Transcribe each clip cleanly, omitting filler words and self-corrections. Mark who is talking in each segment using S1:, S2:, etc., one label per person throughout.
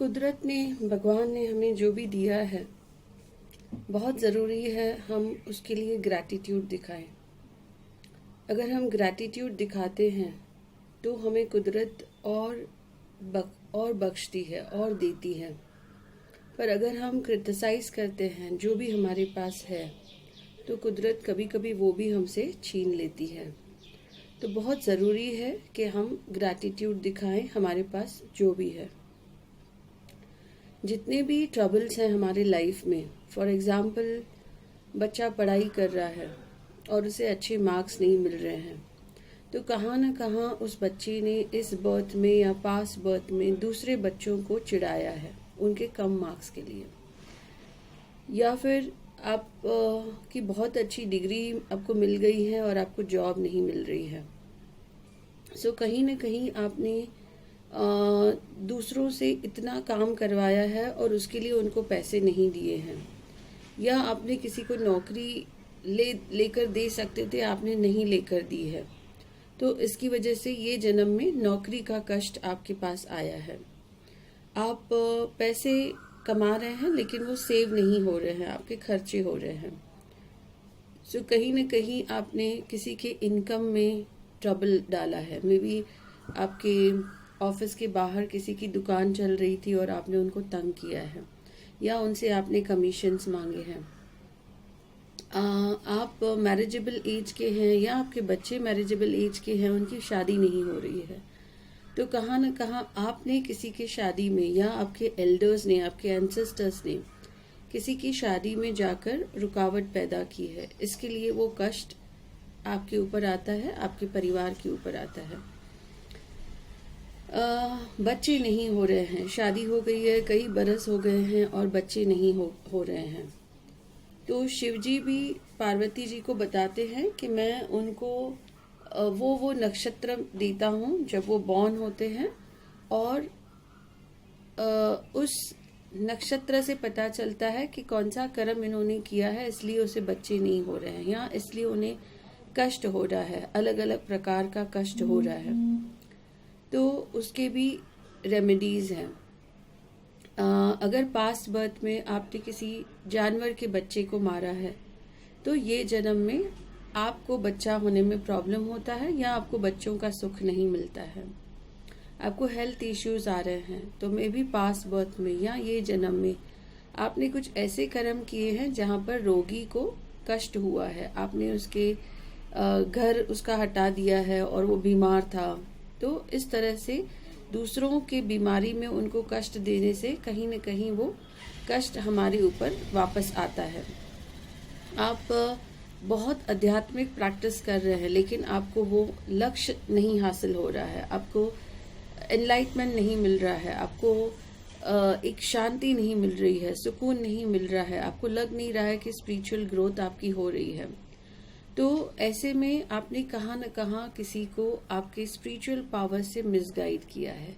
S1: कुदरत ने, भगवान ने हमें जो भी दिया है, बहुत ज़रूरी है हम उसके लिए ग्रैटिट्यूड दिखाएं। अगर हम ग्रैटिट्यूड दिखाते हैं तो हमें कुदरत और बख्शती है और देती है। पर अगर हम क्रिटिसाइज़ करते हैं जो भी हमारे पास है, तो कुदरत कभी कभी वो भी हमसे छीन लेती है। तो बहुत ज़रूरी है कि हम ग्रैटिट्यूड दिखाएं हमारे पास जो भी है। जितने भी ट्रबल्स हैं हमारे लाइफ में, फॉर एग्ज़ाम्पल बच्चा पढ़ाई कर रहा है और उसे अच्छे मार्क्स नहीं मिल रहे हैं, तो कहाँ ना कहाँ उस बच्चे ने इस बर्थ में या पास बर्थ में दूसरे बच्चों को चिढ़ाया है उनके कम मार्क्स के लिए। या फिर आप की बहुत अच्छी डिग्री आपको मिल गई है और आपको जॉब नहीं मिल रही है। सो कहीं ना कहीं आपने दूसरों से इतना काम करवाया है और उसके लिए उनको पैसे नहीं दिए हैं, या आपने किसी को नौकरी लेकर दे सकते थे, आपने नहीं लेकर दी है, तो इसकी वजह से ये जन्म में नौकरी का कष्ट आपके पास आया है। आप पैसे कमा रहे हैं लेकिन वो सेव नहीं हो रहे हैं, आपके खर्चे हो रहे हैं। सो कहीं ना कहीं आपने किसी के इनकम में ट्रबल डाला है। मे बी आपके ऑफिस के बाहर किसी की दुकान चल रही थी और आपने उनको तंग किया है, या उनसे आपने कमीशंस मांगे हैं। आप मैरिजेबल एज के हैं या आपके बच्चे मैरिजेबल एज के हैं, उनकी शादी नहीं हो रही है, तो कहाँ न कहाँ आपने किसी की शादी में, या आपके एल्डर्स ने, आपके एंसेस्टर्स ने किसी की शादी में जाकर रुकावट पैदा की है। इसके लिए वो कष्ट आपके ऊपर आता है, आपके परिवार के ऊपर आता है। बच्चे नहीं हो रहे हैं, शादी हो गई है, कई बरस हो गए हैं और बच्चे नहीं हो रहे हैं, तो शिवजी भी पार्वती जी को बताते हैं कि मैं उनको वो नक्षत्र देता हूँ जब वो बॉर्न होते हैं, और उस नक्षत्र से पता चलता है कि कौन सा कर्म इन्होंने किया है, इसलिए उसे बच्चे नहीं हो रहे हैं, या इसलिए उन्हें कष्ट हो रहा है, अलग अलग प्रकार का कष्ट हो रहा है। तो उसके भी रेमेडीज हैं। अगर पास्ट बर्थ में आपने किसी जानवर के बच्चे को मारा है, तो ये जन्म में आपको बच्चा होने में प्रॉब्लम होता है, या आपको बच्चों का सुख नहीं मिलता है, आपको हेल्थ इश्यूज आ रहे हैं, तो मे भी पास्ट बर्थ में या ये जन्म में आपने कुछ ऐसे कर्म किए हैं जहाँ पर रोगी को कष्ट हुआ है, आपने उसके घर उसका हटा दिया है और वो बीमार था। तो इस तरह से दूसरों के बीमारी में उनको कष्ट देने से कहीं न कहीं वो कष्ट हमारे ऊपर वापस आता है। आप बहुत आध्यात्मिक प्रैक्टिस कर रहे हैं लेकिन आपको वो लक्ष्य नहीं हासिल हो रहा है, आपको एनलाइटमेंट नहीं मिल रहा है, आपको एक शांति नहीं मिल रही है, सुकून नहीं मिल रहा है, आपको लग नहीं रहा है कि स्पिरिचुअल ग्रोथ आपकी हो रही है, तो ऐसे में आपने कहाँ न कहाँ किसी को आपके स्पिरिचुअल पावर से मिसगाइड किया है।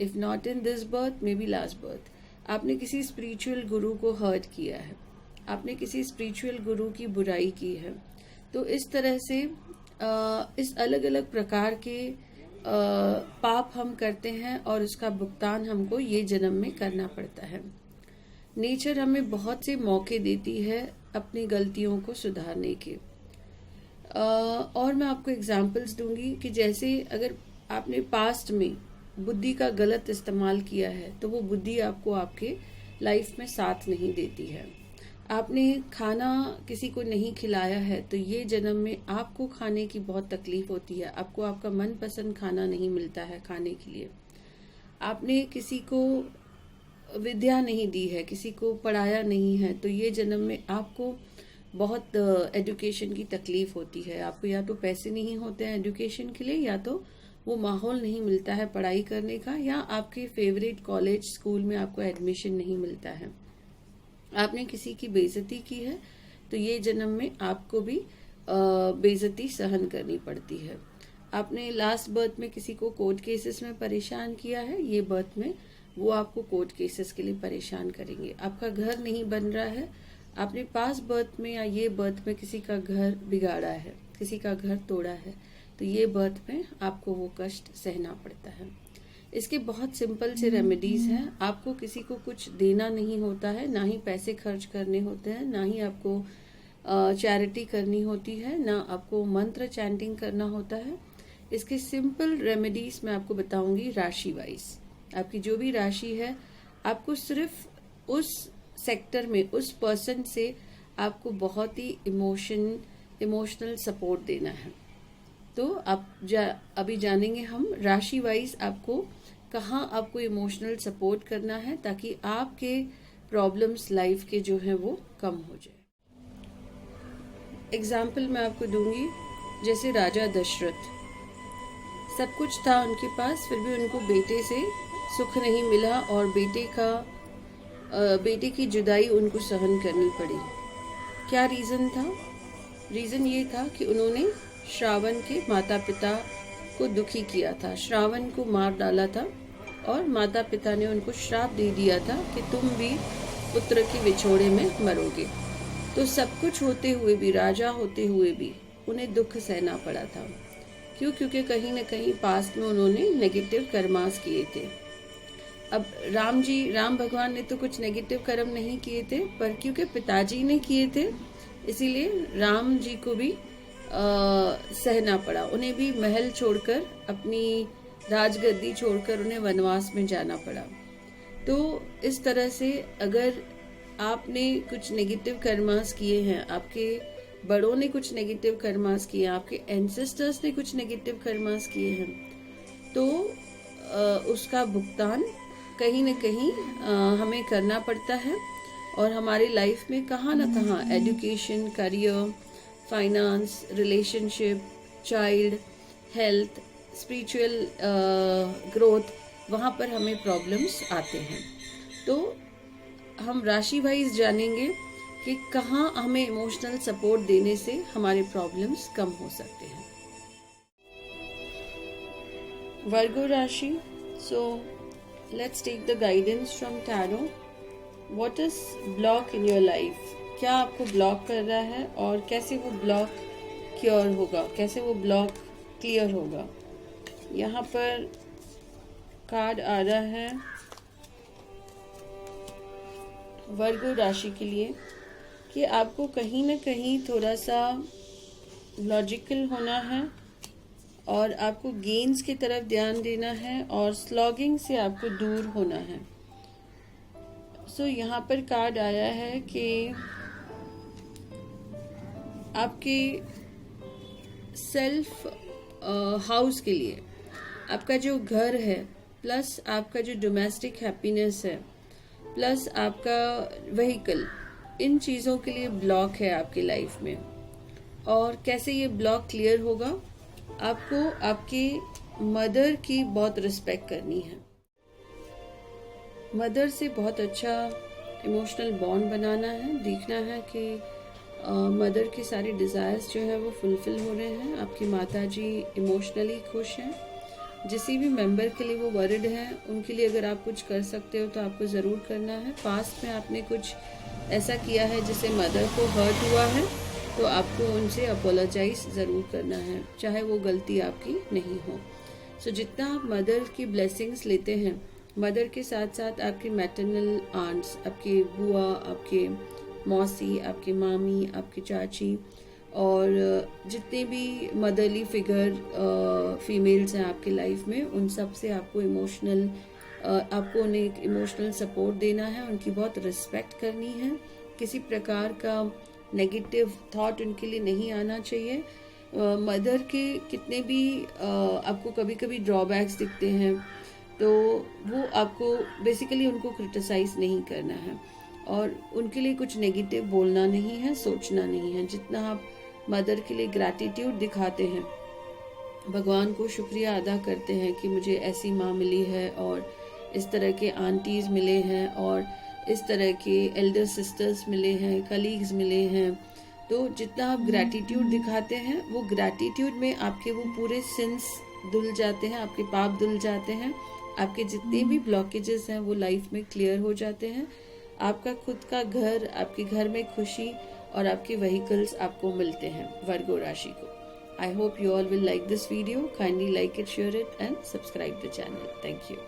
S1: If not in this birth, may be last birth, आपने किसी स्पिरिचुअल गुरु को हर्ट किया है, आपने किसी स्पिरिचुअल गुरु की बुराई की है। तो इस तरह से इस अलग अलग प्रकार के पाप हम करते हैं और उसका भुगतान हमको ये जन्म में करना पड़ता है। नेचर हमें बहुत से मौके देती है अपनी गलतियों को सुधारने के। और मैं आपको एग्जांपल्स दूंगी कि जैसे अगर आपने पास्ट में बुद्धि का गलत इस्तेमाल किया है, तो वो बुद्धि आपको आपके लाइफ में साथ नहीं देती है। आपने खाना किसी को नहीं खिलाया है, तो ये जन्म में आपको खाने की बहुत तकलीफ होती है, आपको आपका मनपसंद खाना नहीं मिलता है खाने के लिए। आपने किसी को विद्या नहीं दी है, किसी को पढ़ाया नहीं है, तो ये जन्म में आपको बहुत एजुकेशन की तकलीफ होती है। आपको या तो पैसे नहीं होते हैं एजुकेशन के लिए, या तो वो माहौल नहीं मिलता है पढ़ाई करने का, या आपके फेवरेट कॉलेज स्कूल में आपको एडमिशन नहीं मिलता है। आपने किसी की बेइज्जती की है, तो ये जन्म में आपको भी बेइज्जती सहन करनी पड़ती है। आपने लास्ट बर्थ में किसी को कोर्ट केसेस में परेशान किया है, ये बर्थ में वो आपको कोर्ट केसेस के लिए परेशान करेंगे। आपका घर नहीं बन रहा है, आपने पास्ट बर्थ में या ये बर्थ में किसी का घर बिगाड़ा है, किसी का घर तोड़ा है, तो ये बर्थ में आपको वो कष्ट सहना पड़ता है। इसके बहुत सिंपल से रेमेडीज हैं। आपको किसी को कुछ देना नहीं होता है, ना ही पैसे खर्च करने होते हैं, ना ही आपको चैरिटी करनी होती है, ना आपको मंत्र चैंटिंग करना होता है। इसके सिंपल रेमेडीज मैं आपको बताऊंगी राशि वाइज। आपकी जो भी राशि है, आपको सिर्फ उस सेक्टर में उस पर्सन से आपको बहुत ही इमोशनल सपोर्ट देना है। तो आप अभी जानेंगे हम राशि वाइज आपको कहाँ आपको इमोशनल सपोर्ट करना है, ताकि आपके प्रॉब्लम्स लाइफ के जो हैं वो कम हो जाए। एग्जाम्पल मैं आपको दूंगी, जैसे राजा दशरथ, सब कुछ था उनके पास, फिर भी उनको बेटे से सुख नहीं मिला और बेटे की जुदाई उनको सहन करनी पड़ी। क्या रीज़न था? रीज़न ये था कि उन्होंने श्रावण के माता पिता को दुखी किया था, श्रावण को मार डाला था और माता पिता ने उनको श्राप दे दिया था कि तुम भी पुत्र के विछोड़े में मरोगे। तो सब कुछ होते हुए भी, राजा होते हुए भी उन्हें दुख सहना पड़ा था। क्यों? क्योंकि कहीं न कहीं पास्ट में उन्होंने नेगेटिव कर्मास किए थे। अब राम भगवान ने तो कुछ नेगेटिव कर्म नहीं किए थे, पर क्योंकि पिताजी ने किए थे, इसीलिए राम जी को भी सहना पड़ा। उन्हें भी महल छोड़कर, अपनी राजगद्दी छोड़कर उन्हें वनवास में जाना पड़ा। तो इस तरह से अगर आपने कुछ नेगेटिव कर्मास किए हैं, आपके बड़ों ने कुछ नेगेटिव कर्मास किए, आपके एंसेस्टर्स ने कुछ नेगेटिव कर्मास किए हैं, तो उसका भुगतान कहीं न कहीं हमें करना पड़ता है। और हमारी लाइफ में कहाँ न कहाँ education, career, finance, relationship, child, health, spiritual growth, वहाँ पर हमें प्रॉब्लम्स आते हैं। तो हम राशि वाइज जानेंगे कि कहाँ हमें इमोशनल सपोर्ट देने से हमारे प्रॉब्लम्स कम हो सकते हैं। वर्गो राशि, so let's take the guidance from tarot. What is block in your life? क्या आपको ब्लॉक कर रहा है और कैसे वो ब्लॉक क्योर होगा, कैसे वो ब्लॉक क्लियर होगा? यहाँ पर कार्ड आ रहा है वर्गो राशि के लिए कि आपको कहीं न कहीं थोड़ा सा लॉजिकल होना है और आपको गेन्स की तरफ ध्यान देना है और स्लॉगिंग से आपको दूर होना है। सो यहाँ पर कार्ड आया है कि आपके सेल्फ हाउस के लिए, आपका जो घर है, प्लस आपका जो डोमेस्टिक हैप्पीनेस है, प्लस आपका व्हीकल, इन चीज़ों के लिए ब्लॉक है आपकी लाइफ में। और कैसे ये ब्लॉक क्लियर होगा? आपको आपके मदर की बहुत रिस्पेक्ट करनी है, मदर से बहुत अच्छा इमोशनल बॉन्ड बनाना है, देखना है कि मदर के सारे डिज़ायर्स जो है वो फुलफिल हो रहे हैं, आपकी माताजी इमोशनली खुश हैं, जिसी भी मेंबर के लिए वो वरिड हैं उनके लिए अगर आप कुछ कर सकते हो तो आपको ज़रूर करना है। पास्ट में आपने कुछ ऐसा किया है जिससे मदर को हर्ट हुआ है, तो आपको उनसे अपोलोजाइज ज़रूर करना है, चाहे वो गलती आपकी नहीं हो। सो जितना आप मदर की ब्लेसिंग्स लेते हैं, मदर के साथ साथ आपकी मैटरनल आंट्स, आपके बुआ, आपके मौसी, आपके मामी, आपकी चाची और जितने भी मदरली फिगर फीमेल्स हैं आपकी लाइफ में, उन सब से आपको आपको उन्हें एक इमोशनल सपोर्ट देना है, उनकी बहुत रिस्पेक्ट करनी है। किसी प्रकार का नेगेटिव थॉट उनके लिए नहीं आना चाहिए। मदर के कितने भी आपको कभी कभी ड्रॉबैक्स दिखते हैं, तो वो आपको बेसिकली उनको क्रिटिसाइज नहीं करना है और उनके लिए कुछ नेगेटिव बोलना नहीं है, सोचना नहीं है। जितना आप मदर के लिए ग्रैटिट्यूड दिखाते हैं, भगवान को शुक्रिया अदा करते हैं कि मुझे ऐसी माँ मिली है और इस तरह के आंटीज़ मिले हैं और इस तरह के एल्डर सिस्टर्स मिले हैं, कलीग्स मिले हैं, तो जितना आप ग्रैटिट्यूड दिखाते हैं, वो ग्रैटिट्यूड में आपके वो पूरे सिंस धुल जाते हैं, आपके पाप धुल जाते हैं, आपके जितने भी ब्लॉकेजेस हैं वो लाइफ में क्लियर हो जाते हैं। आपका खुद का घर, आपके घर में खुशी और आपके व्हीकल्स आपको मिलते हैं वर्गो राशि को। I hope you all will like this video. Kindly like it, share it and subscribe the channel. Thank you.